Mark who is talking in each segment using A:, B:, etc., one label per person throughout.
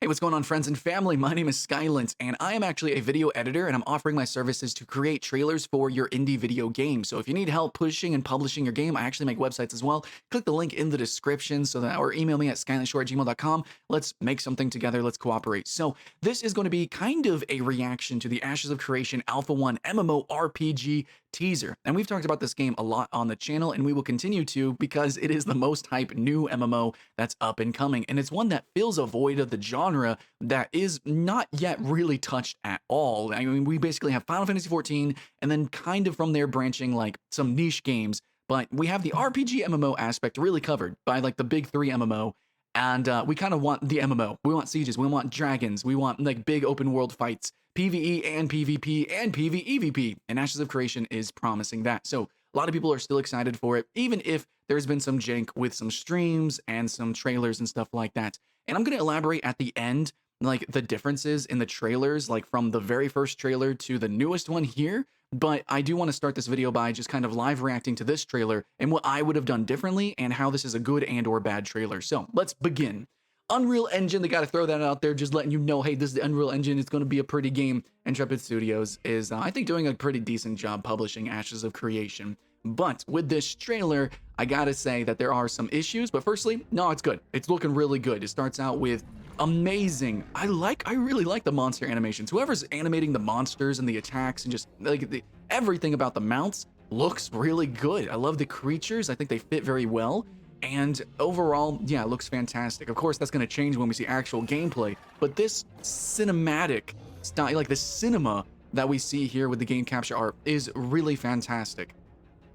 A: What's going on, friends and family? My name is Skylent, and I am actually a video editor, and I'm offering my services to create trailers for your indie video game. So if you need help pushing and publishing your game, I actually make websites as well. Click the link in the description or email me at skylentshow@gmail.com. Let's make something together. Let's cooperate. So this is going to be kind of a reaction to the Ashes of Creation Alpha 1 MMORPG teaser. And we've talked about this game a lot on the channel, and we will continue to because it is the most hype new MMO that's up and coming. And it's one that fills a void of the genre that is not yet really touched at all. I mean, we basically have Final Fantasy XIV, and then kind of from there branching like some niche games, but we have the RPG MMO aspect really covered by like the big three MMO. And we kind of want the MMO. We want sieges. We want dragons. We want like big open world fights, PvE and PvP and PvEVP. And Ashes of Creation is promising that. So a lot of people are still excited for it, even if there's been some jank with some streams and some trailers and stuff like that. And I'm going to elaborate at the end, like the differences in the trailers, like from the very first trailer to the newest one here. But I do want to start this video by just kind of live reacting to this trailer and what I would have done differently and how this is a good and or bad trailer. So let's begin. Unreal Engine, they got to throw that out there, just letting you know, hey, this is the Unreal Engine. It's going to be a pretty game. Intrepid Studios is, I think, doing a pretty decent job publishing Ashes of Creation. But with this trailer, I gotta say that there are some issues. But firstly, no, it's good. It's looking really good. It starts out with amazing. I really like the monster animations. Whoever's animating the monsters and the attacks and just like everything about the mounts looks really good. I love the creatures. I think they fit very well. And overall, yeah, it looks fantastic. Of course, that's going to change when we see actual gameplay. But this cinematic style, like the cinema that we see here with the game capture art, is really fantastic.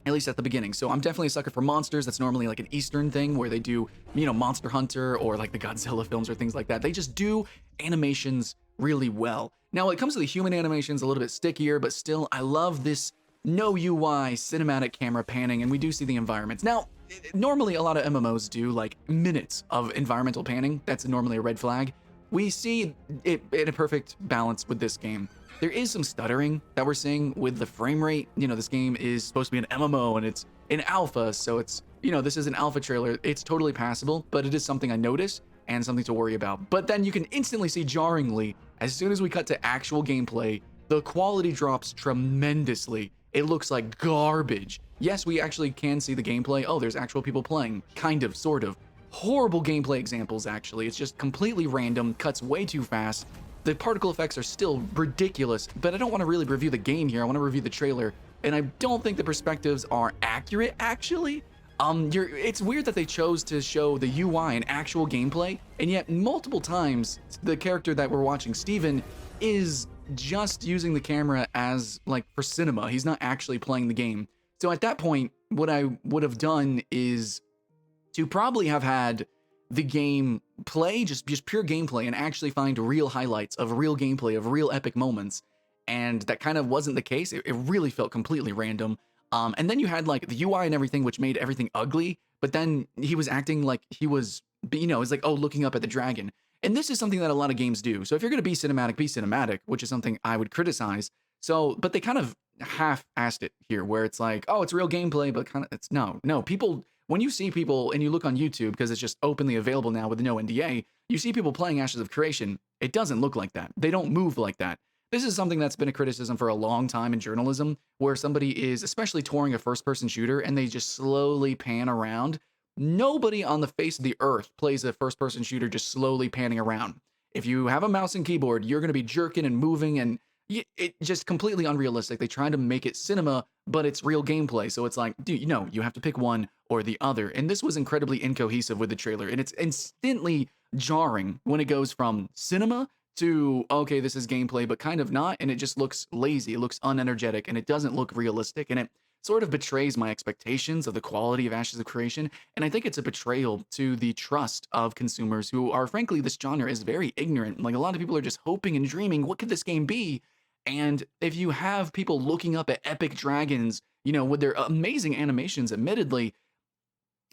A: At least at the beginning. So I'm definitely a sucker for monsters. That's normally like an Eastern thing where they do, you know, Monster Hunter or like the Godzilla films or things like that. They just do animations really well. Now, when it comes to the human animations, a little bit stickier, but still, I love this no UI cinematic camera panning, and we do see the environments. Now, normally a lot of MMOs do like minutes of environmental panning. That's normally a red flag. We see it in a perfect balance with this game. There is some stuttering that we're seeing with the frame rate. You know, this game is supposed to be an MMO and it's in alpha, so it's, you know, this is an alpha trailer. It's totally passable, but it is something I noticed and something to worry about. But then you can instantly see jarringly, as soon as we cut to actual gameplay, the quality drops tremendously. It looks like garbage. Yes, we actually can see the gameplay. Oh, there's actual people playing, kind of, sort of. Horrible gameplay examples, actually. It's just completely random, cuts way too fast. The particle effects are still ridiculous, but I don't want to really review the game here. I want to review the trailer, and I don't think the perspectives are accurate, actually. It's weird that they chose to show the UI and actual gameplay, and yet multiple times the character that we're watching, Steven, is just using the camera as, like, for cinema. He's not actually playing the game. So at that point, what I would have done is to probably have had the game play, just pure gameplay, and actually find real highlights of real gameplay, of real epic moments. And that kind of wasn't the case. It really felt completely random. And then you had like the UI and everything, which made everything ugly. But then he was acting like he was, you know, it's like, oh, looking up at the dragon. And this is something that a lot of games do. So if you're going to be cinematic, which is something I would criticize. So, but they kind of half-assed it here, where it's like, oh, it's real gameplay, but kind of, it's no, people. When you see people, and you look on YouTube, because it's just openly available now with no NDA, you see people playing Ashes of Creation, it doesn't look like that. They don't move like that. This is something that's been a criticism for a long time in journalism, where somebody is, especially touring a first-person shooter, and they just slowly pan around. Nobody on the face of the earth plays a first-person shooter just slowly panning around. If you have a mouse and keyboard, you're going to be jerking and moving, and it's just completely unrealistic. They try to make it cinema, but it's real gameplay. So it's like, dude, you know, you have to pick one or the other. And this was incredibly incohesive with the trailer. And it's instantly jarring when it goes from cinema to, okay, this is gameplay, but kind of not. And it just looks lazy. It looks unenergetic, and it doesn't look realistic. And it sort of betrays my expectations of the quality of Ashes of Creation. And I think it's a betrayal to the trust of consumers who are, frankly, this genre is very ignorant. Like, a lot of people are just hoping and dreaming, what could this game be? And if you have people looking up at epic dragons, you know, with their amazing animations, admittedly,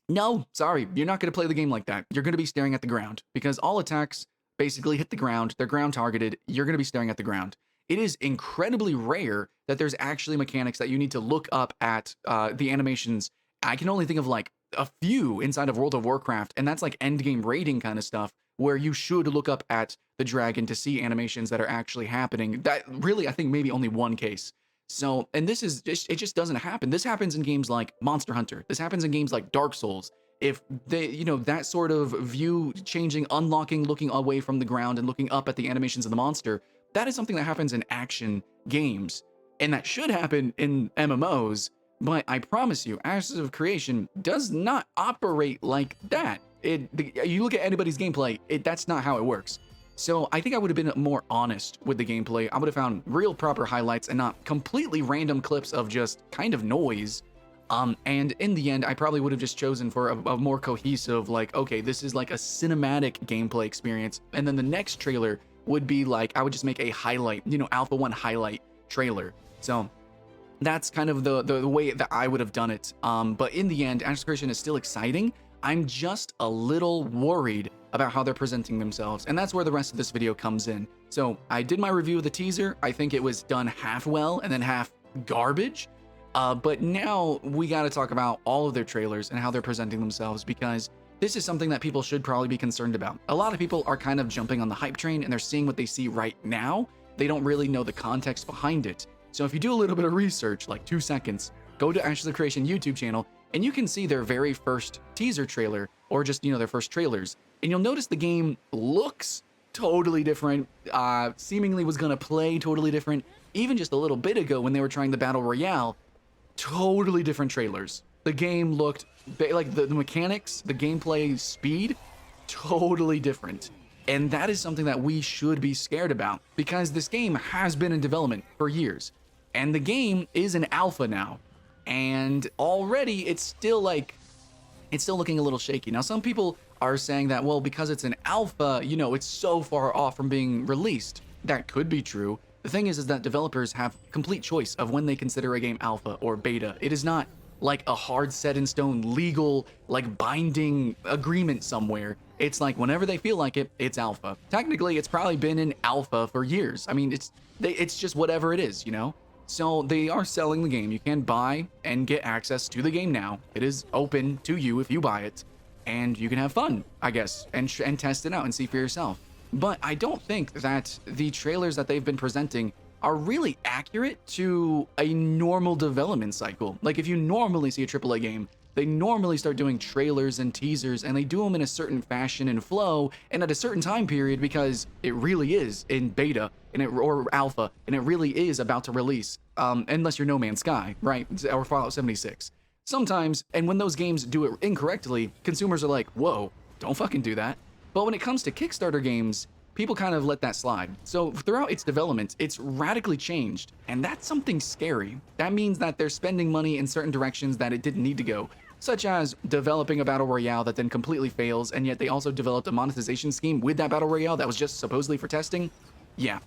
A: no, sorry, you're not going to play the game like that. You're going to be staring at the ground, because all attacks basically hit the ground. They're ground targeted. You're going to be staring at the ground. It is incredibly rare that there's actually mechanics that you need to look up at the animations. I can only think of like a few inside of World of Warcraft, and that's like end game raiding kind of stuff, where you should look up at the dragon to see animations that are actually happening. That really, I think maybe only one case. So, and this is just, it just doesn't happen. This happens in games like Monster Hunter. This happens in games like Dark Souls. If they, that sort of view changing, unlocking, looking away from the ground and looking up at the animations of the monster, that is something that happens in action games. And that should happen in MMOs, but I promise you, Ashes of Creation does not operate like that. You look at anybody's gameplay, that's not how it works. So I think I would have been more honest with the gameplay. I would have found real proper highlights and not completely random clips of just kind of noise. And in the end, I probably would have just chosen for a more cohesive, like, okay, this is like a cinematic gameplay experience. And then the next trailer would be like, I would just make a highlight, Alpha 1 highlight trailer. So that's kind of the way that I would have done it. But in the end, Ashes of Creation is still exciting. I'm just a little worried about how they're presenting themselves. And that's where the rest of this video comes in. So I did my review of the teaser. I think it was done half well and then half garbage. But now we got to talk about all of their trailers and how they're presenting themselves, because this is something that people should probably be concerned about. A lot of people are kind of jumping on the hype train and they're seeing what they see right now. They don't really know the context behind it. So if you do a little bit of research, like 2 seconds, go to Ashes of Creation YouTube channel and you can see their very first teaser trailer, or just, their first trailers. And you'll notice the game looks totally different, seemingly was going to play totally different. Even just a little bit ago when they were trying the Battle Royale, totally different trailers. The game looked like the mechanics, the gameplay speed, totally different. And that is something that we should be scared about, because this game has been in development for years. And the game is an alpha now. And already it's still looking a little shaky. Now, some people are saying that, well, because it's an alpha, it's so far off from being released. That could be true. The thing is that developers have complete choice of when they consider a game alpha or beta. It is not like a hard set in stone legal, like binding agreement somewhere. It's like whenever they feel like it, it's alpha. Technically, it's probably been in alpha for years. I mean, it's just whatever it is, So they are selling the game. You can buy and get access to the game now. It is open to you if you buy it, and you can have fun, I guess, and test it out and see for yourself. But I don't think that the trailers that they've been presenting are really accurate to a normal development cycle. Like, if you normally see a AAA game, they normally start doing trailers and teasers, and they do them in a certain fashion and flow and at a certain time period, because it really is in beta or alpha, and it really is about to release, unless you're No Man's Sky, right? Or Fallout 76. Sometimes, and when those games do it incorrectly, consumers are like, whoa, don't fucking do that. But when it comes to Kickstarter games, people kind of let that slide. So throughout its development, it's radically changed, and that's something scary. That means that they're spending money in certain directions that it didn't need to go, such as developing a battle royale that then completely fails, and yet they also developed a monetization scheme with that battle royale that was just supposedly for testing. Yeah.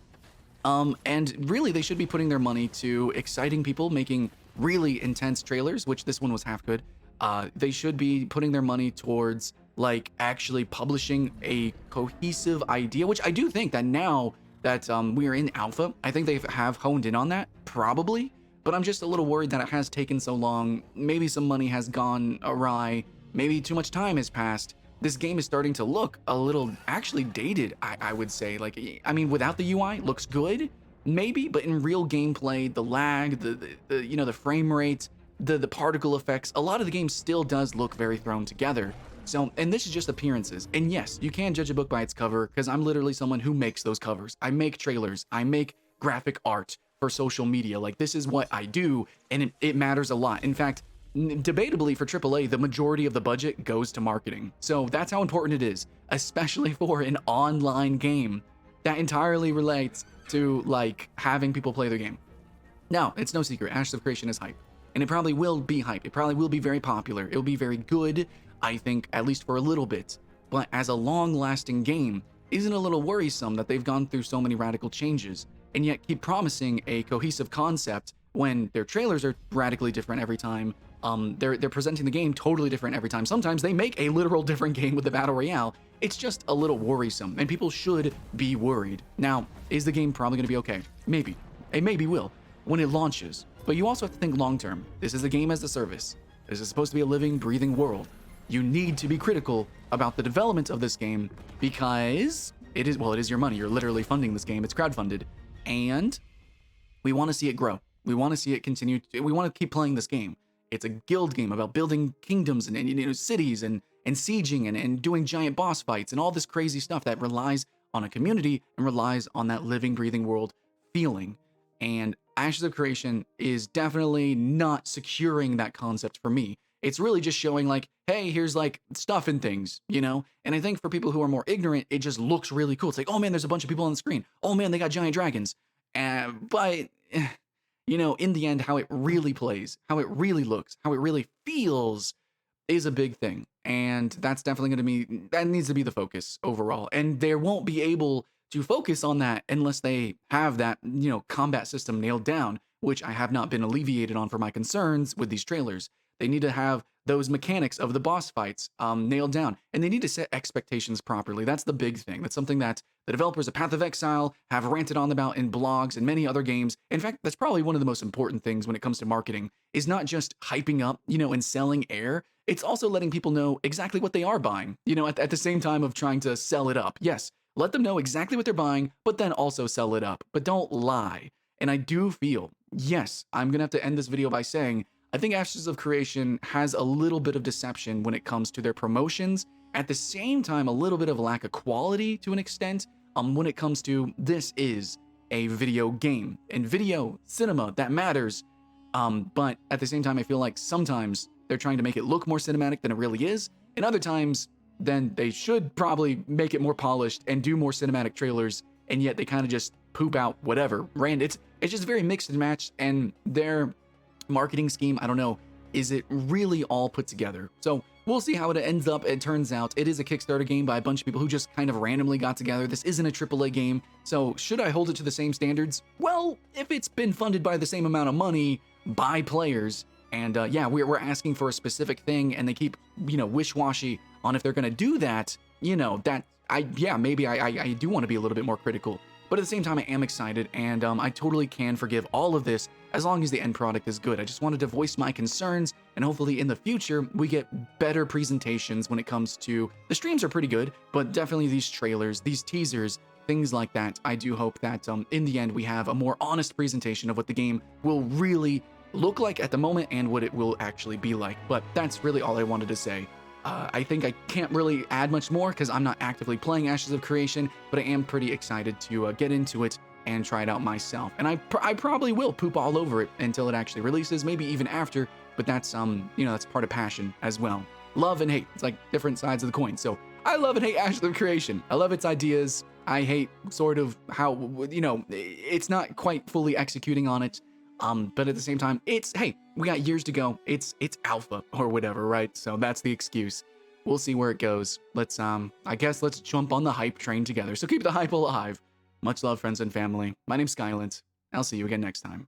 A: And really, they should be putting their money to exciting people, making really intense trailers, which this one was half good. They should be putting their money towards like actually publishing a cohesive idea, which I do think that now that we are in alpha, I think they have honed in on that, probably. But I'm just a little worried that it has taken so long. Maybe some money has gone awry. Maybe too much time has passed. This game is starting to look a little actually dated, I would say. Like, I mean, without the UI, looks good, maybe, but in real gameplay, the lag, the frame rate, the particle effects, a lot of the game still does look very thrown together. So, and this is just appearances. And yes, you can judge a book by its cover, because I'm literally someone who makes those covers. I make trailers, I make graphic art for social media. Like, this is what I do, and it matters a lot. In fact, debatably for AAA, the majority of the budget goes to marketing. So that's how important it is, especially for an online game that entirely relates to like having people play their game. Now, it's no secret, Ashes of Creation is hype, and it probably will be hype. It probably will be very popular. It will be very good, I think, at least for a little bit. But as a long-lasting game, isn't it a little worrisome that they've gone through so many radical changes and yet keep promising a cohesive concept when their trailers are radically different every time? They're presenting the game totally different every time. Sometimes they make a literal different game with the Battle Royale. It's just a little worrisome, and people should be worried. Now, is the game probably going to be okay? Maybe. It maybe will when it launches. But you also have to think long-term. This is a game as a service. This is supposed to be a living, breathing world. you need to be critical about the development of this game because it is your money. You're literally funding this game. It's crowdfunded. And we want to see it grow. We want to see it continue. We want to keep playing this game. It's a guild game about building kingdoms and cities and sieging and doing giant boss fights and all this crazy stuff that relies on a community and relies on that living, breathing world feeling. And Ashes of Creation is definitely not securing that concept for me. It's really just showing like, hey, here's like stuff and things, you know? And I think for people who are more ignorant, it just looks really cool. It's like, oh man, there's a bunch of people on the screen. Oh man, they got giant dragons. But, you know, in the end, how it really plays, how it really looks, how it really feels is a big thing. And that's definitely going to be, that needs to be the focus overall. And they won't be able to focus on that unless they have that, you know, combat system nailed down, which I have not been alleviated on for my concerns with these trailers. They need to have those mechanics of the boss fights nailed down, and they need to set expectations properly. That's the big thing. That's something that the developers of Path of Exile have ranted on about in blogs and many other games. In fact, that's probably one of the most important things when it comes to marketing, is not just hyping up, you know, and selling air. It's also letting people know exactly what they are buying, you know, at the same time of trying to sell it up. Yes, let them know exactly what they're buying, but then also sell it up. But don't lie. And I do feel, yes, I'm going to have to end this video by saying, I think Ashes of Creation has a little bit of deception when it comes to their promotions. At the same time, a little bit of lack of quality to an extent when it comes to this is a video game. And video, cinema, that matters. But at the same time, I feel like sometimes they're trying to make it look more cinematic than it really is. And other times, then they should probably make it more polished and do more cinematic trailers. And yet they kind of just poop out whatever. It's just very mixed and matched. And their marketing scheme, I don't know, is it really all put together? So we'll see how it ends up. It turns out it is a Kickstarter game by a bunch of people who just kind of randomly got together. This isn't a AAA game. So should I hold it to the same standards? Well, if it's been funded by the same amount of money by players, and yeah, we're asking for a specific thing, and they keep, you know, wish-washy on if they're going to do that, you know, that maybe I do want to be a little bit more critical. But at the same time, I am excited, and I totally can forgive all of this as long as the end product is good. I just wanted to voice my concerns, and hopefully in the future, we get better presentations when it comes to... The streams are pretty good, but definitely these trailers, these teasers, things like that. I do hope that in the end, we have a more honest presentation of what the game will really look like at the moment and what it will actually be like. But that's really all I wanted to say. I think I can't really add much more because I'm not actively playing Ashes of Creation, but I am pretty excited to get into it and try it out myself. And I probably will poop all over it until it actually releases, maybe even after, but that's, you know, that's part of passion as well. Love and hate, it's like different sides of the coin. So I love and hate Ashes of Creation. I love its ideas. I hate sort of how, you know, it's not quite fully executing on it. But at the same time, hey, we got years to go. It's alpha or whatever, right? So that's the excuse. We'll see where it goes. I guess let's jump on the hype train together. So keep the hype alive. Much love, friends and family. My name's Skylent. I'll see you again next time.